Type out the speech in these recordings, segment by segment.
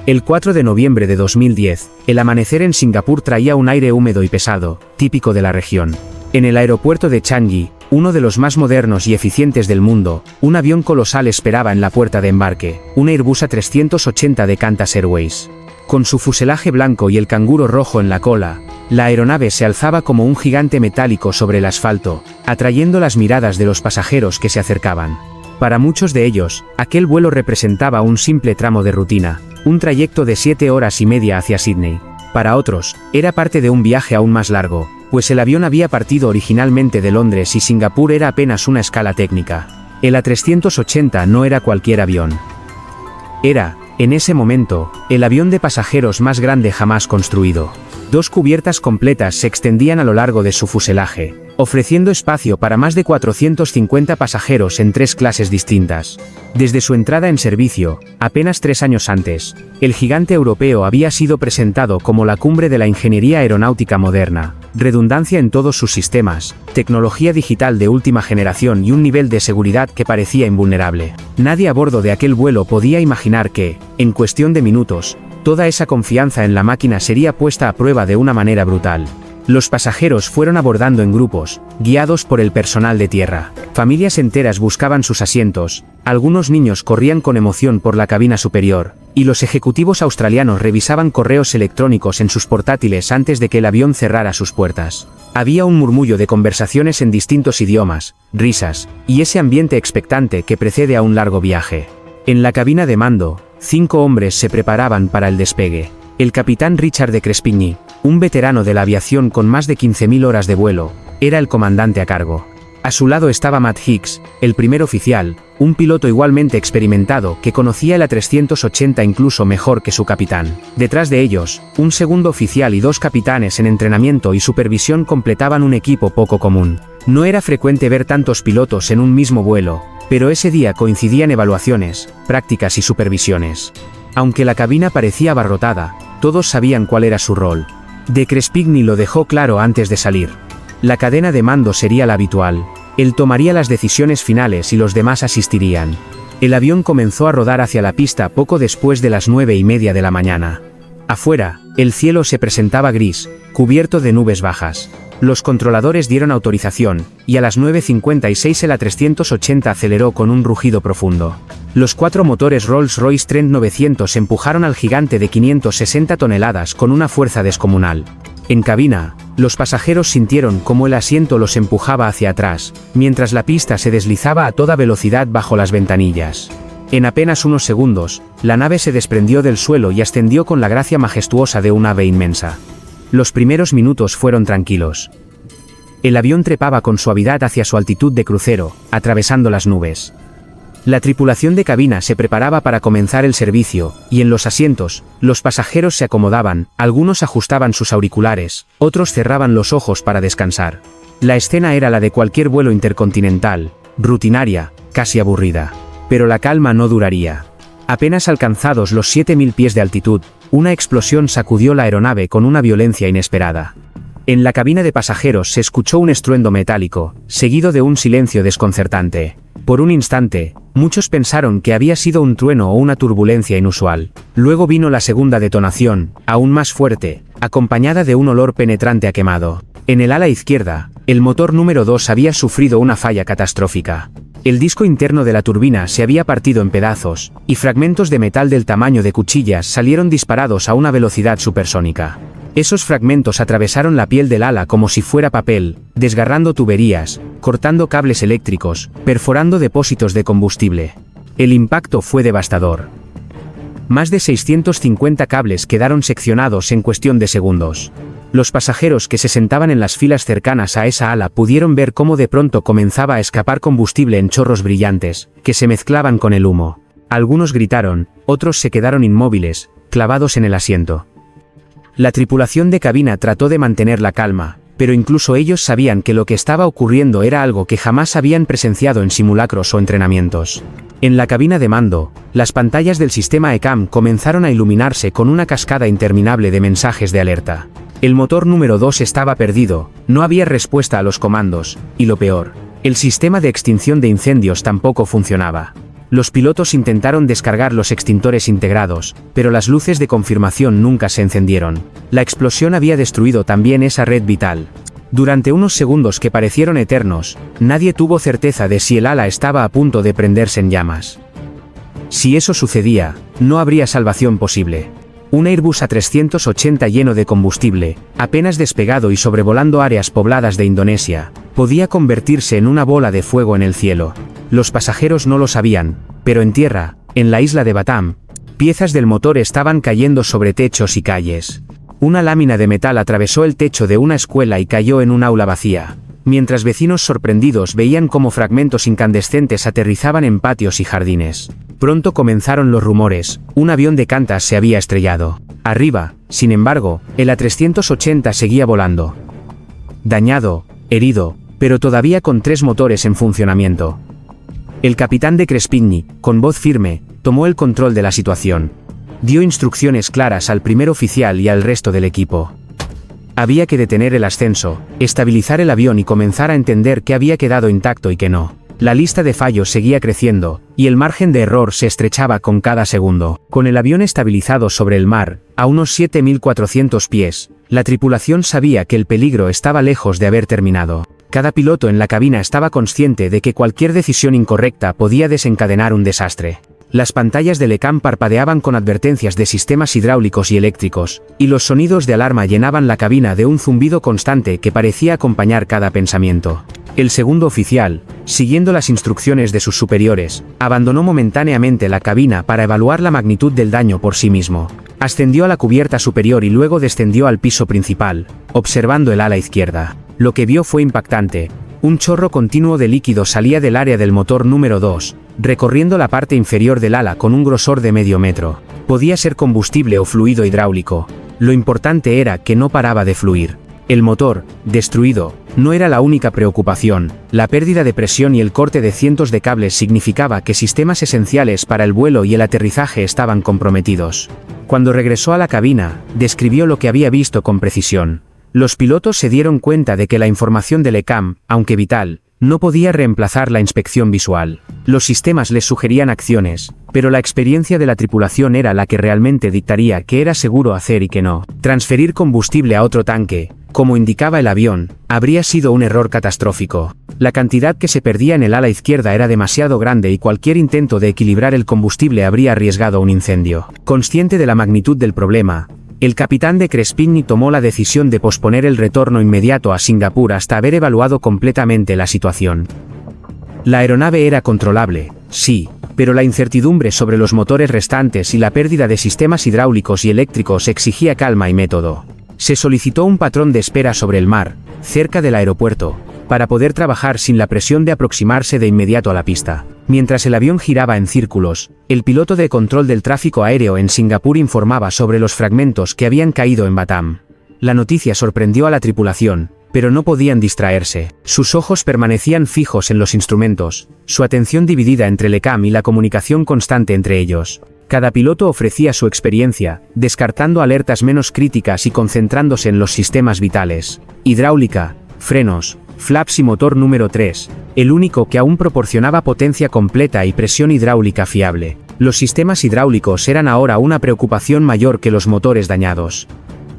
El 4 de noviembre de 2010, el amanecer en Singapur traía un aire húmedo y pesado, típico de la región. En el aeropuerto de Changi, uno de los más modernos y eficientes del mundo, un avión colosal esperaba en la puerta de embarque, un Airbus A380 de Qantas Airways. Con su fuselaje blanco y el canguro rojo en la cola, la aeronave se alzaba como un gigante metálico sobre el asfalto, atrayendo las miradas de los pasajeros que se acercaban. Para muchos de ellos, aquel vuelo representaba un simple tramo de rutina, un trayecto de 7 horas y media hacia Sídney. Para otros, era parte de un viaje aún más largo, pues el avión había partido originalmente de Londres y Singapur era apenas una escala técnica. El A380 no era cualquier avión. Era, en ese momento, el avión de pasajeros más grande jamás construido. 2 cubiertas completas se extendían a lo largo de su fuselaje, ofreciendo espacio para más de 450 pasajeros en 3 clases distintas. Desde su entrada en servicio, apenas 3 años antes, el gigante europeo había sido presentado como la cumbre de la ingeniería aeronáutica moderna, redundancia en todos sus sistemas, tecnología digital de última generación y un nivel de seguridad que parecía invulnerable. Nadie a bordo de aquel vuelo podía imaginar que, en cuestión de minutos, toda esa confianza en la máquina sería puesta a prueba de una manera brutal. Los pasajeros fueron abordando en grupos, guiados por el personal de tierra. Familias enteras buscaban sus asientos, algunos niños corrían con emoción por la cabina superior, y los ejecutivos australianos revisaban correos electrónicos en sus portátiles antes de que el avión cerrara sus puertas. Había un murmullo de conversaciones en distintos idiomas, risas, y ese ambiente expectante que precede a un largo viaje. En la cabina de mando, 5 hombres se preparaban para el despegue. El capitán Richard de Crespigny, un veterano de la aviación con más de 15.000 horas de vuelo, era el comandante a cargo. A su lado estaba Matt Hicks, el primer oficial, un piloto igualmente experimentado que conocía el A380 incluso mejor que su capitán. Detrás de ellos, un segundo oficial y 2 capitanes en entrenamiento y supervisión completaban un equipo poco común. No era frecuente ver tantos pilotos en un mismo vuelo, pero ese día coincidían evaluaciones, prácticas y supervisiones. Aunque la cabina parecía abarrotada, todos sabían cuál era su rol. De Crespigny lo dejó claro antes de salir. La cadena de mando sería la habitual. Él tomaría las decisiones finales y los demás asistirían. El avión comenzó a rodar hacia la pista poco después de las 9:30 de la mañana. Afuera, el cielo se presentaba gris, cubierto de nubes bajas. Los controladores dieron autorización, y a las 9:56 el A380 aceleró con un rugido profundo. Los 4 motores Rolls-Royce Trent 900 empujaron al gigante de 560 toneladas con una fuerza descomunal. En cabina, los pasajeros sintieron cómo el asiento los empujaba hacia atrás, mientras la pista se deslizaba a toda velocidad bajo las ventanillas. En apenas unos segundos, la nave se desprendió del suelo y ascendió con la gracia majestuosa de un ave inmensa. Los primeros minutos fueron tranquilos. El avión trepaba con suavidad hacia su altitud de crucero, atravesando las nubes. La tripulación de cabina se preparaba para comenzar el servicio, y en los asientos, los pasajeros se acomodaban, algunos ajustaban sus auriculares, otros cerraban los ojos para descansar. La escena era la de cualquier vuelo intercontinental, rutinaria, casi aburrida. Pero la calma no duraría. Apenas alcanzados los 7.000 pies de altitud, una explosión sacudió la aeronave con una violencia inesperada. En la cabina de pasajeros se escuchó un estruendo metálico, seguido de un silencio desconcertante. Por un instante, muchos pensaron que había sido un trueno o una turbulencia inusual. Luego vino la segunda detonación, aún más fuerte, acompañada de un olor penetrante a quemado. En el ala izquierda, el motor número 2 había sufrido una falla catastrófica. El disco interno de la turbina se había partido en pedazos, y fragmentos de metal del tamaño de cuchillas salieron disparados a una velocidad supersónica. Esos fragmentos atravesaron la piel del ala como si fuera papel, desgarrando tuberías, cortando cables eléctricos, perforando depósitos de combustible. El impacto fue devastador. Más de 650 cables quedaron seccionados en cuestión de segundos. Los pasajeros que se sentaban en las filas cercanas a esa ala pudieron ver cómo de pronto comenzaba a escapar combustible en chorros brillantes, que se mezclaban con el humo. Algunos gritaron, otros se quedaron inmóviles, clavados en el asiento. La tripulación de cabina trató de mantener la calma, pero incluso ellos sabían que lo que estaba ocurriendo era algo que jamás habían presenciado en simulacros o entrenamientos. En la cabina de mando, las pantallas del sistema ECAM comenzaron a iluminarse con una cascada interminable de mensajes de alerta. El motor número 2 estaba perdido, no había respuesta a los comandos, y lo peor, el sistema de extinción de incendios tampoco funcionaba. Los pilotos intentaron descargar los extintores integrados, pero las luces de confirmación nunca se encendieron. La explosión había destruido también esa red vital. Durante unos segundos que parecieron eternos, nadie tuvo certeza de si el ala estaba a punto de prenderse en llamas. Si eso sucedía, no habría salvación posible. Un Airbus A380 lleno de combustible, apenas despegado y sobrevolando áreas pobladas de Indonesia, podía convertirse en una bola de fuego en el cielo. Los pasajeros no lo sabían, pero en tierra, en la isla de Batam, piezas del motor estaban cayendo sobre techos y calles. Una lámina de metal atravesó el techo de una escuela y cayó en un aula vacía, mientras vecinos sorprendidos veían cómo fragmentos incandescentes aterrizaban en patios y jardines. Pronto comenzaron los rumores: un avión de Qantas se había estrellado. Arriba, sin embargo, el A380 seguía volando. Dañado, herido, pero todavía con 3 motores en funcionamiento. El capitán de Crespigny, con voz firme, tomó el control de la situación. Dio instrucciones claras al primer oficial y al resto del equipo. Había que detener el ascenso, estabilizar el avión y comenzar a entender qué había quedado intacto y qué no. La lista de fallos seguía creciendo, y el margen de error se estrechaba con cada segundo. Con el avión estabilizado sobre el mar, a unos 7.400 pies, la tripulación sabía que el peligro estaba lejos de haber terminado. Cada piloto en la cabina estaba consciente de que cualquier decisión incorrecta podía desencadenar un desastre. Las pantallas del ECAM parpadeaban con advertencias de sistemas hidráulicos y eléctricos, y los sonidos de alarma llenaban la cabina de un zumbido constante que parecía acompañar cada pensamiento. El segundo oficial, siguiendo las instrucciones de sus superiores, abandonó momentáneamente la cabina para evaluar la magnitud del daño por sí mismo. Ascendió a la cubierta superior y luego descendió al piso principal, observando el ala izquierda. Lo que vio fue impactante. Un chorro continuo de líquido salía del área del motor número 2, recorriendo la parte inferior del ala con un grosor de medio metro. Podía ser combustible o fluido hidráulico. Lo importante era que no paraba de fluir. El motor, destruido, no era la única preocupación. La pérdida de presión y el corte de cientos de cables significaba que sistemas esenciales para el vuelo y el aterrizaje estaban comprometidos. Cuando regresó a la cabina, describió lo que había visto con precisión. Los pilotos se dieron cuenta de que la información del ECAM, aunque vital, no podía reemplazar la inspección visual. Los sistemas les sugerían acciones, pero la experiencia de la tripulación era la que realmente dictaría qué era seguro hacer y qué no. Transferir combustible a otro tanque, como indicaba el avión, habría sido un error catastrófico. La cantidad que se perdía en el ala izquierda era demasiado grande y cualquier intento de equilibrar el combustible habría arriesgado un incendio. Consciente de la magnitud del problema, el capitán de Crespigny tomó la decisión de posponer el retorno inmediato a Singapur hasta haber evaluado completamente la situación. La aeronave era controlable, sí, pero la incertidumbre sobre los motores restantes y la pérdida de sistemas hidráulicos y eléctricos exigía calma y método. Se solicitó un patrón de espera sobre el mar, cerca del aeropuerto, para poder trabajar sin la presión de aproximarse de inmediato a la pista. Mientras el avión giraba en círculos, el piloto de control del tráfico aéreo en Singapur informaba sobre los fragmentos que habían caído en Batam. La noticia sorprendió a la tripulación, pero no podían distraerse. Sus ojos permanecían fijos en los instrumentos, su atención dividida entre el ECAM y la comunicación constante entre ellos. Cada piloto ofrecía su experiencia, descartando alertas menos críticas y concentrándose en los sistemas vitales. Hidráulica, frenos, flaps y motor número 3, el único que aún proporcionaba potencia completa y presión hidráulica fiable. Los sistemas hidráulicos eran ahora una preocupación mayor que los motores dañados.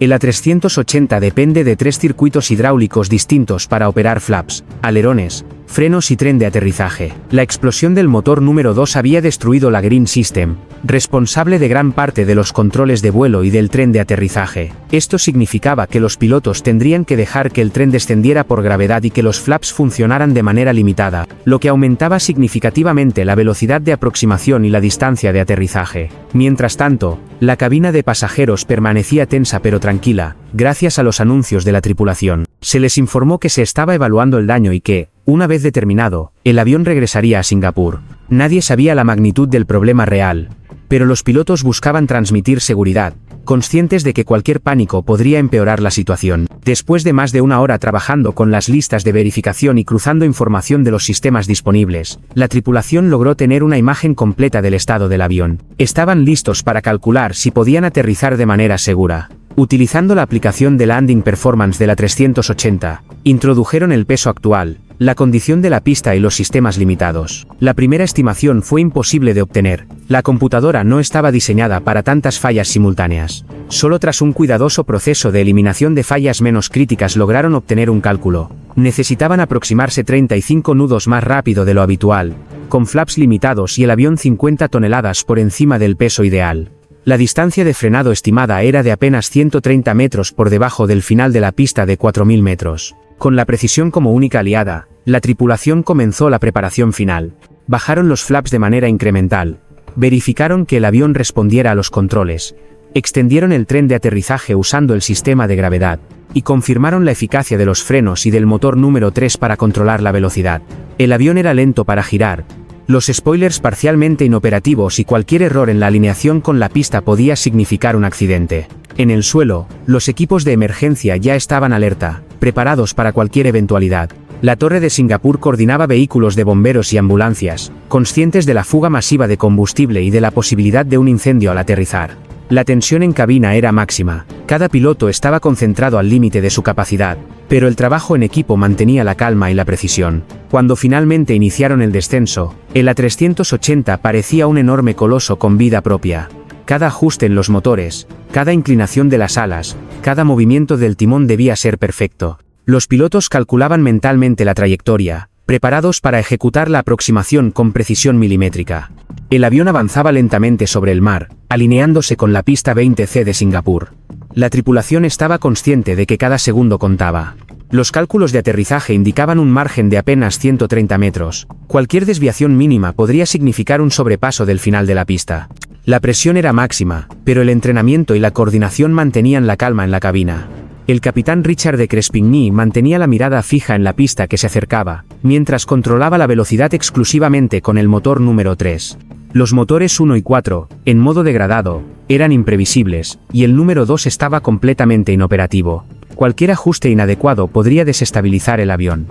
El A380 depende de 3 circuitos hidráulicos distintos para operar flaps, alerones, frenos y tren de aterrizaje. La explosión del motor número 2 había destruido la Green System, responsable de gran parte de los controles de vuelo y del tren de aterrizaje. Esto significaba que los pilotos tendrían que dejar que el tren descendiera por gravedad y que los flaps funcionaran de manera limitada, lo que aumentaba significativamente la velocidad de aproximación y la distancia de aterrizaje. Mientras tanto, la cabina de pasajeros permanecía tensa pero tranquila, gracias a los anuncios de la tripulación. Se les informó que se estaba evaluando el daño y que, una vez determinado, el avión regresaría a Singapur. Nadie sabía la magnitud del problema real, pero los pilotos buscaban transmitir seguridad, conscientes de que cualquier pánico podría empeorar la situación. Después de más de una hora trabajando con las listas de verificación y cruzando información de los sistemas disponibles, la tripulación logró tener una imagen completa del estado del avión. Estaban listos para calcular si podían aterrizar de manera segura. Utilizando la aplicación de Landing Performance de la 380, introdujeron el peso actual, la condición de la pista y los sistemas limitados. La primera estimación fue imposible de obtener. La computadora no estaba diseñada para tantas fallas simultáneas. Solo tras un cuidadoso proceso de eliminación de fallas menos críticas lograron obtener un cálculo. Necesitaban aproximarse 35 nudos más rápido de lo habitual, con flaps limitados y el avión 50 toneladas por encima del peso ideal. La distancia de frenado estimada era de apenas 130 metros por debajo del final de la pista de 4000 metros. Con la precisión como única aliada, la tripulación comenzó la preparación final. Bajaron los flaps de manera incremental. Verificaron que el avión respondiera a los controles. Extendieron el tren de aterrizaje usando el sistema de gravedad. Y confirmaron la eficacia de los frenos y del motor número 3 para controlar la velocidad. El avión era lento para girar. Los spoilers parcialmente inoperativos y cualquier error en la alineación con la pista podía significar un accidente. En el suelo, los equipos de emergencia ya estaban alerta, preparados para cualquier eventualidad. La torre de Singapur coordinaba vehículos de bomberos y ambulancias, conscientes de la fuga masiva de combustible y de la posibilidad de un incendio al aterrizar. La tensión en cabina era máxima, cada piloto estaba concentrado al límite de su capacidad, pero el trabajo en equipo mantenía la calma y la precisión. Cuando finalmente iniciaron el descenso, el A380 parecía un enorme coloso con vida propia. Cada ajuste en los motores, cada inclinación de las alas, cada movimiento del timón debía ser perfecto. Los pilotos calculaban mentalmente la trayectoria, preparados para ejecutar la aproximación con precisión milimétrica. El avión avanzaba lentamente sobre el mar, alineándose con la pista 20C de Singapur. La tripulación estaba consciente de que cada segundo contaba. Los cálculos de aterrizaje indicaban un margen de apenas 130 metros. Cualquier desviación mínima podría significar un sobrepaso del final de la pista. La presión era máxima, pero el entrenamiento y la coordinación mantenían la calma en la cabina. El capitán Richard de Crespigny mantenía la mirada fija en la pista que se acercaba, mientras controlaba la velocidad exclusivamente con el motor número 3. Los motores 1 y 4, en modo degradado, eran imprevisibles, y el número 2 estaba completamente inoperativo. Cualquier ajuste inadecuado podría desestabilizar el avión.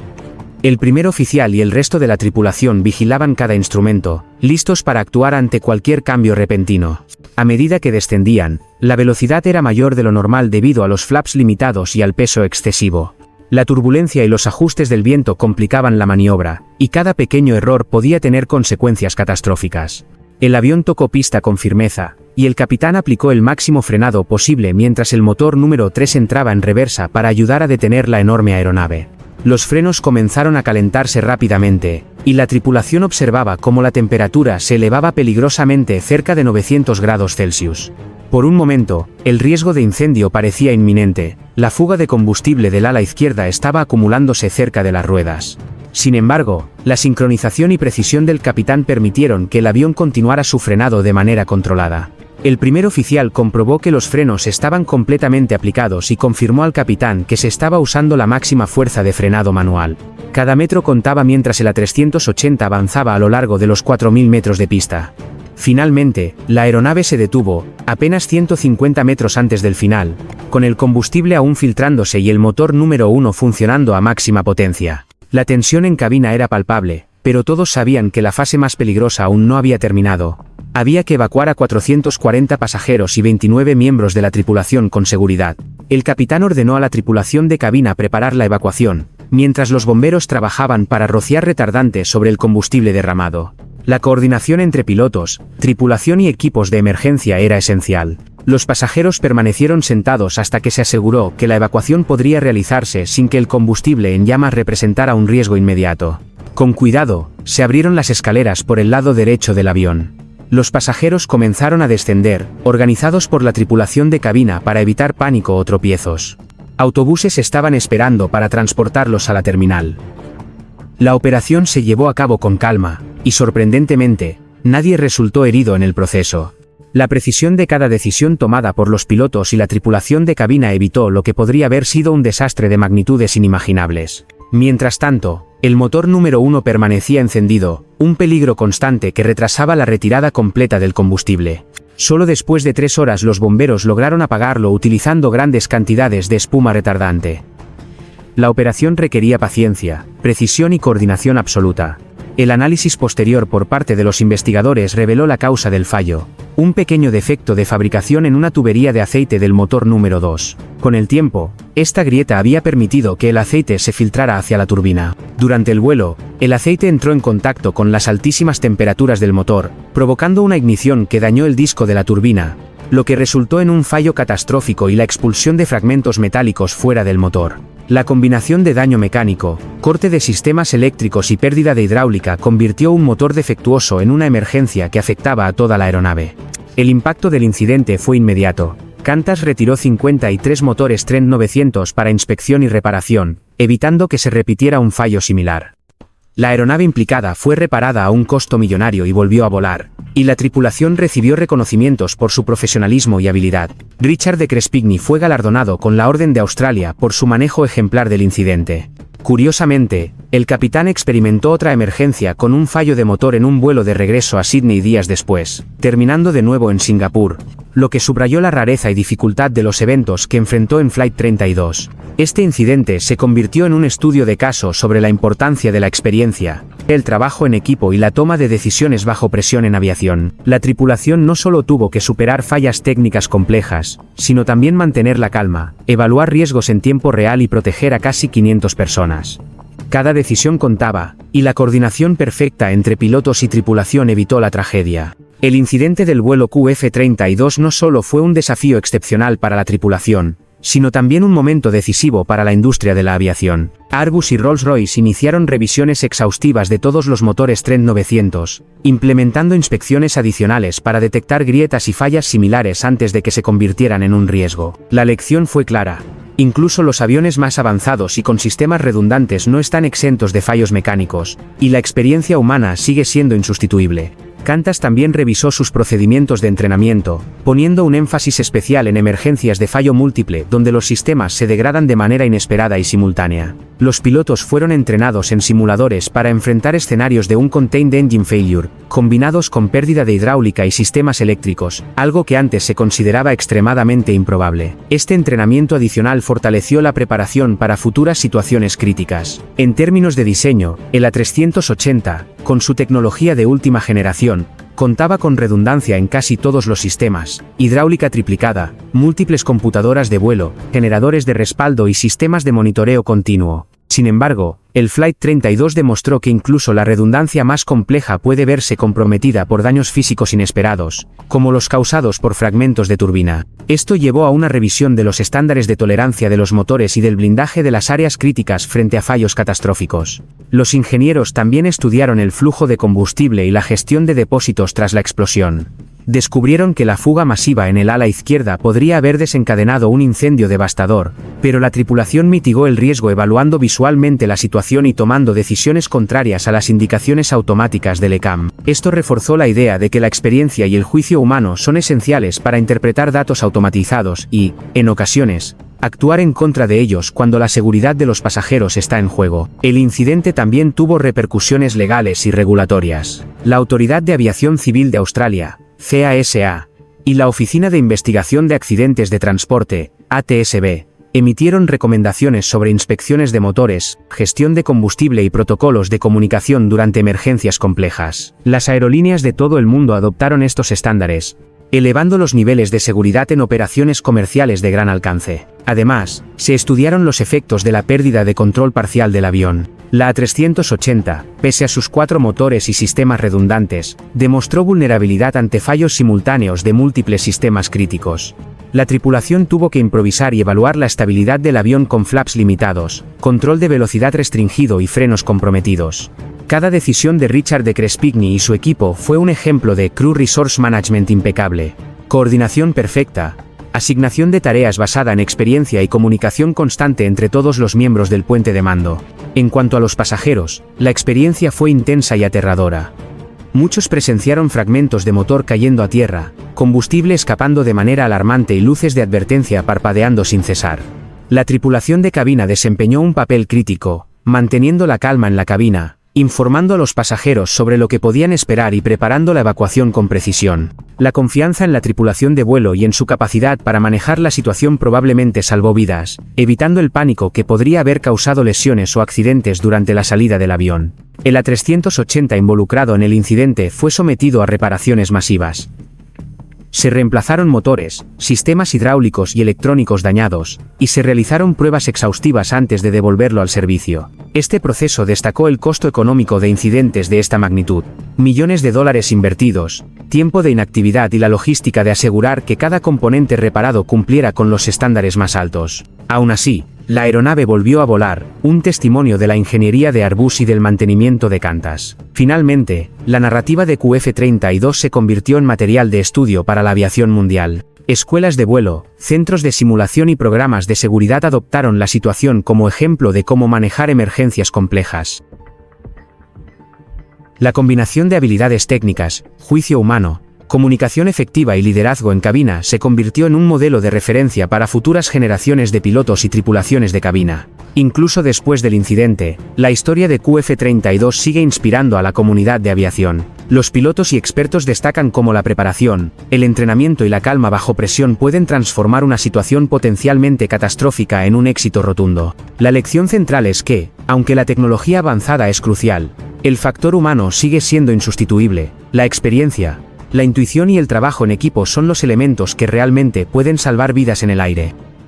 El primer oficial y el resto de la tripulación vigilaban cada instrumento, listos para actuar ante cualquier cambio repentino. A medida que descendían, la velocidad era mayor de lo normal debido a los flaps limitados y al peso excesivo. La turbulencia y los ajustes del viento complicaban la maniobra, y cada pequeño error podía tener consecuencias catastróficas. El avión tocó pista con firmeza, y el capitán aplicó el máximo frenado posible mientras el motor número 3 entraba en reversa para ayudar a detener la enorme aeronave. Los frenos comenzaron a calentarse rápidamente, y la tripulación observaba cómo la temperatura se elevaba peligrosamente cerca de 900 grados Celsius. Por un momento, el riesgo de incendio parecía inminente. La fuga de combustible del ala izquierda estaba acumulándose cerca de las ruedas. Sin embargo, la sincronización y precisión del capitán permitieron que el avión continuara su frenado de manera controlada. El primer oficial comprobó que los frenos estaban completamente aplicados y confirmó al capitán que se estaba usando la máxima fuerza de frenado manual. Cada metro contaba mientras el A380 avanzaba a lo largo de los 4000 metros de pista. Finalmente, la aeronave se detuvo, apenas 150 metros antes del final, con el combustible aún filtrándose y el motor número 1 funcionando a máxima potencia. La tensión en cabina era palpable, pero todos sabían que la fase más peligrosa aún no había terminado. Había que evacuar a 440 pasajeros y 29 miembros de la tripulación con seguridad. El capitán ordenó a la tripulación de cabina preparar la evacuación, mientras los bomberos trabajaban para rociar retardantes sobre el combustible derramado. La coordinación entre pilotos, tripulación y equipos de emergencia era esencial. Los pasajeros permanecieron sentados hasta que se aseguró que la evacuación podría realizarse sin que el combustible en llamas representara un riesgo inmediato. Con cuidado, se abrieron las escaleras por el lado derecho del avión. Los pasajeros comenzaron a descender, organizados por la tripulación de cabina para evitar pánico o tropiezos. Autobuses estaban esperando para transportarlos a la terminal. La operación se llevó a cabo con calma, y sorprendentemente, nadie resultó herido en el proceso. La precisión de cada decisión tomada por los pilotos y la tripulación de cabina evitó lo que podría haber sido un desastre de magnitudes inimaginables. Mientras tanto, el motor número 1 permanecía encendido, un peligro constante que retrasaba la retirada completa del combustible. Solo después de 3 horas los bomberos lograron apagarlo utilizando grandes cantidades de espuma retardante. La operación requería paciencia, precisión y coordinación absoluta. El análisis posterior por parte de los investigadores reveló la causa del fallo: un pequeño defecto de fabricación en una tubería de aceite del motor número 2. Con el tiempo, esta grieta había permitido que el aceite se filtrara hacia la turbina. Durante el vuelo, el aceite entró en contacto con las altísimas temperaturas del motor, provocando una ignición que dañó el disco de la turbina, lo que resultó en un fallo catastrófico y la expulsión de fragmentos metálicos fuera del motor. La combinación de daño mecánico, corte de sistemas eléctricos y pérdida de hidráulica convirtió un motor defectuoso en una emergencia que afectaba a toda la aeronave. El impacto del incidente fue inmediato. Qantas retiró 53 motores Trent 900 para inspección y reparación, evitando que se repitiera un fallo similar. La aeronave implicada fue reparada a un costo millonario y volvió a volar, y la tripulación recibió reconocimientos por su profesionalismo y habilidad. Richard de Crespigny fue galardonado con la Orden de Australia por su manejo ejemplar del incidente. Curiosamente, el capitán experimentó otra emergencia con un fallo de motor en un vuelo de regreso a Sydney días después, terminando de nuevo en Singapur, lo que subrayó la rareza y dificultad de los eventos que enfrentó en Flight 32. Este incidente se convirtió en un estudio de caso sobre la importancia de la experiencia, el trabajo en equipo y la toma de decisiones bajo presión en aviación. La tripulación no solo tuvo que superar fallas técnicas complejas, sino también mantener la calma, evaluar riesgos en tiempo real y proteger a casi 500 personas. Cada decisión contaba, y la coordinación perfecta entre pilotos y tripulación evitó la tragedia. El incidente del vuelo QF-32 no solo fue un desafío excepcional para la tripulación, sino también un momento decisivo para la industria de la aviación. Airbus y Rolls-Royce iniciaron revisiones exhaustivas de todos los motores Trent 900, implementando inspecciones adicionales para detectar grietas y fallas similares antes de que se convirtieran en un riesgo. La lección fue clara. Incluso los aviones más avanzados y con sistemas redundantes no están exentos de fallos mecánicos, y la experiencia humana sigue siendo insustituible. Qantas también revisó sus procedimientos de entrenamiento, poniendo un énfasis especial en emergencias de fallo múltiple donde los sistemas se degradan de manera inesperada y simultánea. Los pilotos fueron entrenados en simuladores para enfrentar escenarios de un contained engine failure, combinados con pérdida de hidráulica y sistemas eléctricos, algo que antes se consideraba extremadamente improbable. Este entrenamiento adicional fortaleció la preparación para futuras situaciones críticas. En términos de diseño, el A380, con su tecnología de última generación, contaba con redundancia en casi todos los sistemas, hidráulica triplicada, múltiples computadoras de vuelo, generadores de respaldo y sistemas de monitoreo continuo. Sin embargo, el Flight 32 demostró que incluso la redundancia más compleja puede verse comprometida por daños físicos inesperados, como los causados por fragmentos de turbina. Esto llevó a una revisión de los estándares de tolerancia de los motores y del blindaje de las áreas críticas frente a fallos catastróficos. Los ingenieros también estudiaron el flujo de combustible y la gestión de depósitos tras la explosión. Descubrieron que la fuga masiva en el ala izquierda podría haber desencadenado un incendio devastador, pero la tripulación mitigó el riesgo evaluando visualmente la situación y tomando decisiones contrarias a las indicaciones automáticas del ECAM. Esto reforzó la idea de que la experiencia y el juicio humano son esenciales para interpretar datos automatizados y, en ocasiones, actuar en contra de ellos cuando la seguridad de los pasajeros está en juego. El incidente también tuvo repercusiones legales y regulatorias. La Autoridad de Aviación Civil de Australia, CASA, y la Oficina de Investigación de Accidentes de Transporte, ATSB, emitieron recomendaciones sobre inspecciones de motores, gestión de combustible y protocolos de comunicación durante emergencias complejas. Las aerolíneas de todo el mundo adoptaron estos estándares, elevando los niveles de seguridad en operaciones comerciales de gran alcance. Además, se estudiaron los efectos de la pérdida de control parcial del avión. La A380, pese a sus 4 motores y sistemas redundantes, demostró vulnerabilidad ante fallos simultáneos de múltiples sistemas críticos. La tripulación tuvo que improvisar y evaluar la estabilidad del avión con flaps limitados, control de velocidad restringido y frenos comprometidos. Cada decisión de Richard de Crespigny y su equipo fue un ejemplo de Crew Resource Management impecable, coordinación perfecta, asignación de tareas basada en experiencia y comunicación constante entre todos los miembros del puente de mando. En cuanto a los pasajeros, la experiencia fue intensa y aterradora. Muchos presenciaron fragmentos de motor cayendo a tierra, combustible escapando de manera alarmante y luces de advertencia parpadeando sin cesar. La tripulación de cabina desempeñó un papel crítico, manteniendo la calma en la cabina, informando a los pasajeros sobre lo que podían esperar y preparando la evacuación con precisión. La confianza en la tripulación de vuelo y en su capacidad para manejar la situación probablemente salvó vidas, evitando el pánico que podría haber causado lesiones o accidentes durante la salida del avión. El A380 involucrado en el incidente fue sometido a reparaciones masivas. Se reemplazaron motores, sistemas hidráulicos y electrónicos dañados, y se realizaron pruebas exhaustivas antes de devolverlo al servicio. Este proceso destacó el costo económico de incidentes de esta magnitud: millones de dólares invertidos, tiempo de inactividad y la logística de asegurar que cada componente reparado cumpliera con los estándares más altos. Aún así, la aeronave volvió a volar, un testimonio de la ingeniería de Airbus y del mantenimiento de Qantas. Finalmente, la narrativa de QF-32 se convirtió en material de estudio para la aviación mundial. Escuelas de vuelo, centros de simulación y programas de seguridad adoptaron la situación como ejemplo de cómo manejar emergencias complejas. La combinación de habilidades técnicas, juicio humano, comunicación efectiva y liderazgo en cabina se convirtió en un modelo de referencia para futuras generaciones de pilotos y tripulaciones de cabina. Incluso después del incidente, la historia de QF-32 sigue inspirando a la comunidad de aviación. Los pilotos y expertos destacan cómo la preparación, el entrenamiento y la calma bajo presión pueden transformar una situación potencialmente catastrófica en un éxito rotundo. La lección central es que, aunque la tecnología avanzada es crucial, el factor humano sigue siendo insustituible. La experiencia, la intuición y el trabajo en equipo son los elementos que realmente pueden salvar vidas en el aire.